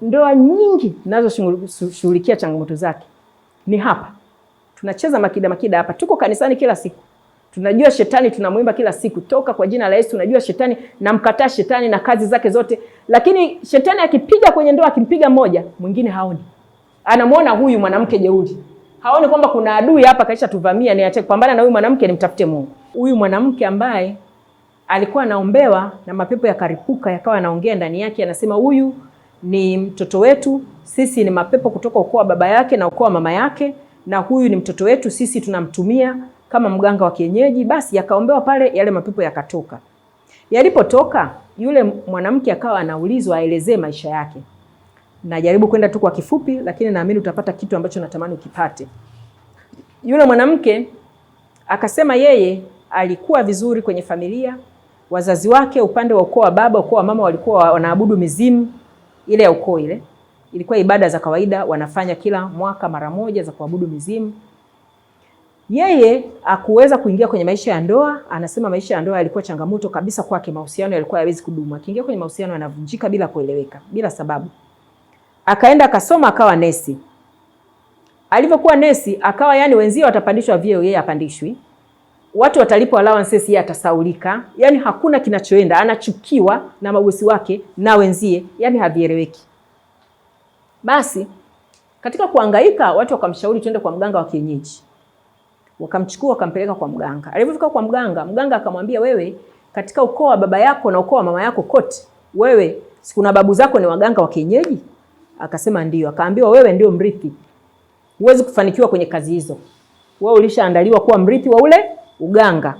ndoa nyingi nazoshughulikia changamoto zake ni hapa. Tunacheza makida hapa. Tuko kanisani kila siku. Tunajua shetani, tunamuimba kila siku, toka kwa jina la Yesu. Tunajua shetani, namkataa shetani na kazi zake zote. Lakini shetani akipiga kwenye ndoa, akimpiga mmoja, mwingine haoni. Anamuona huyu mwanamke jeuri. Haoni kwamba kuna adui hapa kaisha tuvamia, niache kupambana na huyu mwanamke, nimtafute Mungu. Huyu mwanamke ambaye alikuwa anaombewa na mapepo yakaripuka, yakawa yanaongea ndani yake, anasema huyu ni mtoto wetu, sisi ni mapepo kutoka ukoo wa baba yake na ukoo wa mama yake, na huyu ni mtoto wetu, sisi tunamtumia kama mganga wa kienyeji. Basi yakaombewa pale, yale mapepo yakatoka. Yalipotoka, yule mwanamke akawa anaulizwa aelezee maisha yake. Najaribu kwenda tu kwa kifupi, lakini naamini utapata kitu ambacho natamani ukipate. Yule mwanamke akasema yeye alikuwa vizuri kwenye familia. Wazazi wake upande wa ukoo wa baba, ukoo wa mama walikuwa wanaabudu mizimu ile ya ukoo ile. Ilikuwa ibada za kawaida wanafanya kila mwaka mara moja za kuabudu mizimu. Yeye hakuweza kuingia kwenye maisha ya ndoa. Anasema maisha ya ndoa yalikuwa changamoto kabisa kwake, mahusiano yalikuwa hayawezi kudumu. Akiingia kwenye mahusiano yanavunjika bila kueleweka, bila sababu. Akaenda akasoma akawa nesi. Alivyokuwa nesi akawa yani wenzie watapandishwa vyeo, yeye hapandishwi. Watu watalipwa allowances, yeye atasaulika. Yani hakuna kinachoenda, anachukiwa na mabosi wake na wenzie, yani havieleweki. Basi katika kuhangaika watu wakamshauri twende kwa mganga wa kienyeji. Wakamchukua wakampeleka kwa mganga. Alipofika kwa mganga, mganga akamwambia, wewe katika ukoo wa baba yako na ukoo wa mama yako kote, wewe sikuna babu zako ni waganga wa kienyeji? Akasema ndio. Akaambiwa, wewe ndio mrithi. Huwezi kufanikiwa kwenye kazi hizo. Wewe ulishaandaliwa kuwa mrithi wa ule uganga.